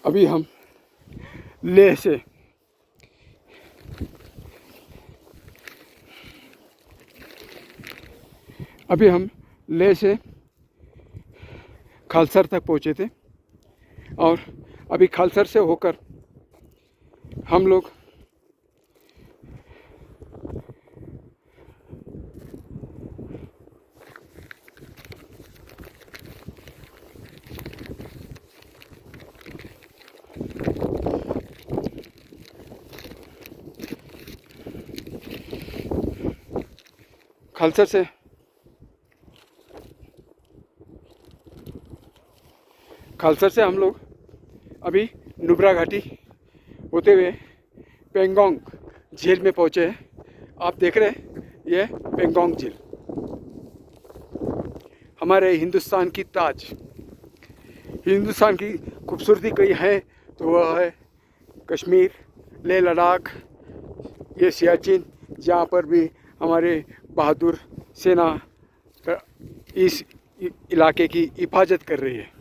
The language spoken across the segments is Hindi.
अभी हम लेह से खालसर तक पहुँचे थे और अभी खालसर से होकर हम लोग खालसर से हम लोग अभी नुब्रा घाटी होते हुए पेंगोंग झील में पहुँचे हैं। आप देख रहे हैं ये पेंगोंग झील, हमारे हिंदुस्तान की ताज। हिंदुस्तान की खूबसूरती कहीं है तो वह है कश्मीर, लेह लद्दाख, ये सियाचिन, जहाँ पर भी हमारे बहादुर सेना इस इलाके की हिफाजत कर रही है।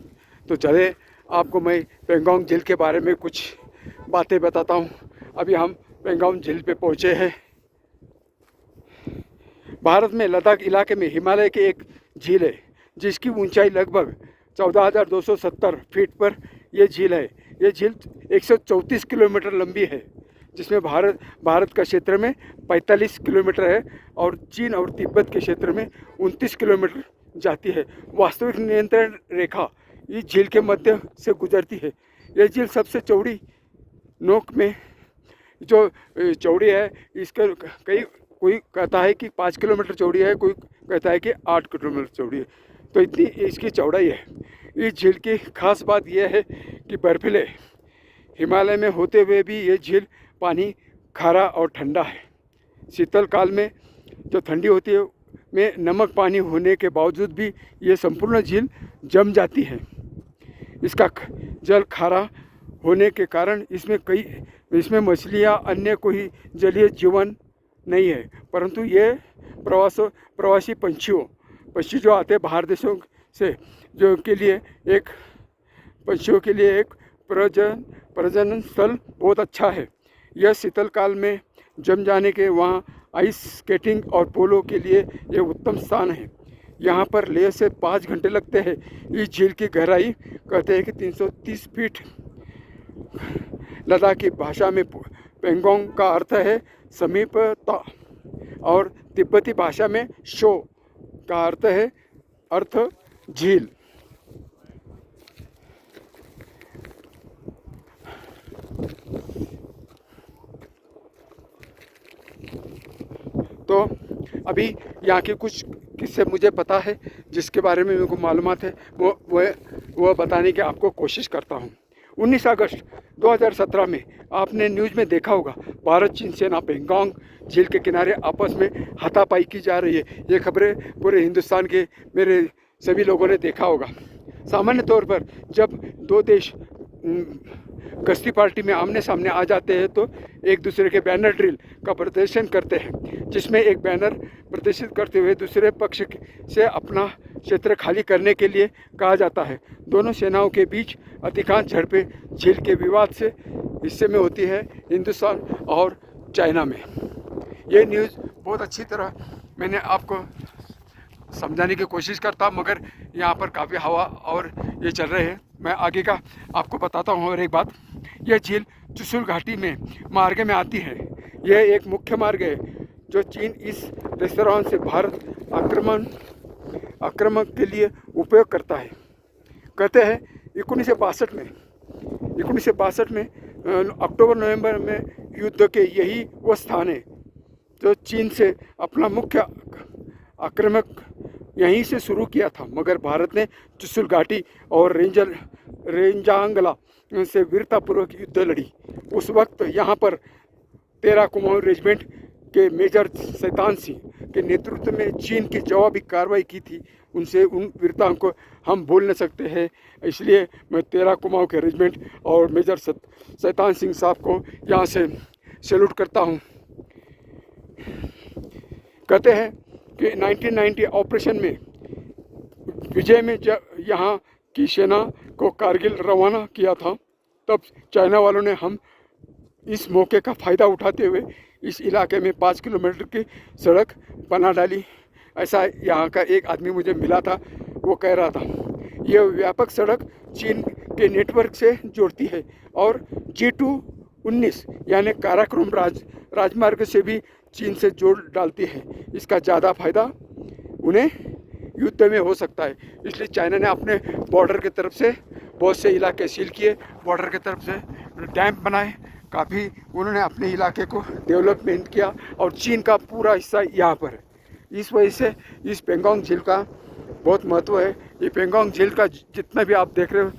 तो चले आपको मैं पेंगोंग झील के बारे में कुछ बातें बताता हूँ। अभी हम पेंगोंग झील पे पहुँचे हैं। भारत में लद्दाख इलाके में हिमालय की एक झील है जिसकी ऊंचाई लगभग 14,270 फीट पर यह झील है। ये झील 134 किलोमीटर लंबी है, जिसमें भारत का क्षेत्र में 45 किलोमीटर है और चीन और तिब्बत के क्षेत्र में 29 किलोमीटर जाती है। वास्तविक नियंत्रण रेखा इस झील के मध्य से गुजरती है। यह झील सबसे चौड़ी नोक में जो चौड़ी है, इसका कोई कहता है कि 5 किलोमीटर चौड़ी है, कोई कहता है कि 8 किलोमीटर चौड़ी है। तो इतनी इसकी चौड़ाई है। इस झील की खास बात यह है कि बर्फीले हिमालय में होते हुए भी ये झील पानी खारा और ठंडा है। शीतल काल में जो ठंडी होती है में नमक पानी होने के बावजूद भी ये संपूर्ण झील जम जाती है। इसका जल खारा होने के कारण इसमें मछलियाँ, अन्य कोई जलीय जीवन नहीं है, परंतु ये प्रवासी पक्षी जो आते हैं बाहर देशों से, जो के लिए एक पक्षियों के लिए एक प्रजनन स्थल बहुत अच्छा है। यह शीतल काल में जम जाने के वहाँ आइस स्केटिंग और पोलो के लिए यह उत्तम स्थान है। यहाँ पर लेह से 5 घंटे लगते हैं। इस झील की गहराई कहते हैं कि 330 फीट। लद्दाख की भाषा में पेंगोंग का अर्थ है समीपता और तिब्बती भाषा में शो का अर्थ झील। तो अभी यहाँ के कुछ किस्से मुझे पता है, जिसके बारे में मेरे को मालूमात है, वो बताने की आपको कोशिश करता हूँ। 19 अगस्त 2017 में आपने न्यूज़ में देखा होगा, भारत चीन सेना पेंगोंग झील के किनारे आपस में हाथापाई की जा रही है। ये खबरें पूरे हिंदुस्तान के मेरे सभी लोगों ने देखा होगा। सामान्य तौर पर जब दो देश गश्ती पार्टी में आमने सामने आ जाते हैं तो एक दूसरे के बैनर ड्रिल का प्रदर्शन करते हैं, जिसमें एक बैनर प्रदर्शित करते हुए दूसरे पक्ष से अपना क्षेत्र खाली करने के लिए कहा जाता है। दोनों सेनाओं के बीच अधिकांश झड़पें झील के विवाद से हिस्से में होती है, हिंदुस्तान और चाइना में। ये न्यूज़ बहुत अच्छी तरह मैंने आपको समझाने की कोशिश करता, मगर यहाँ पर काफ़ी हवा और ये चल रहे हैं। मैं आगे का आपको बताता हूँ। और एक बात, यह झील चुशुल घाटी में मार्ग में आती है। यह एक मुख्य मार्ग है जो चीन इस रेस्तरां से भारत आक्रमण के लिए उपयोग करता है। कहते हैं 1962 में अक्टूबर नवंबर में युद्ध के यही वो स्थान है जो चीन से अपना मुख्य आक्रमण यहीं से शुरू किया था, मगर भारत ने चुशुल घाटी और रेंजांगला से वीरतापूर्वक युद्ध लड़ी। उस वक्त यहाँ पर 13 कुमाऊं रेजिमेंट के मेजर शैतान सिंह के नेतृत्व में चीन की जवाबी कार्रवाई की थी। उन वीरताओं को हम भूल न सकते हैं, इसलिए मैं 13 कुमाऊं के रेजिमेंट और मेजर शैतान सिंह साहब को यहाँ से सैल्यूट करता हूँ। कहते हैं कि 1990 ऑपरेशन में विजय में यहाँ की सेना को कारगिल रवाना किया था। तब चाइना वालों ने हम इस मौके का फ़ायदा उठाते हुए इस इलाके में 5 किलोमीटर की सड़क बना डाली। ऐसा यहाँ का एक आदमी मुझे मिला था, वो कह रहा था। यह व्यापक सड़क चीन के नेटवर्क से जोड़ती है और G219 यानी काराकोरम राजमार्ग से भी चीन से जोड़ डालती है। इसका ज़्यादा फायदा उन्हें युद्ध में हो सकता है, इसलिए चाइना ने अपने बॉर्डर की तरफ से बहुत से इलाके सील किए, बॉर्डर की तरफ से डैम बनाए, काफ़ी उन्होंने अपने इलाके को डेवलपमेंट किया और चीन का पूरा हिस्सा यहाँ पर है। इस वजह से इस पेंगोंग झील का बहुत महत्व है। ये पेंगोंग झील का जितना भी आप देख रहे हो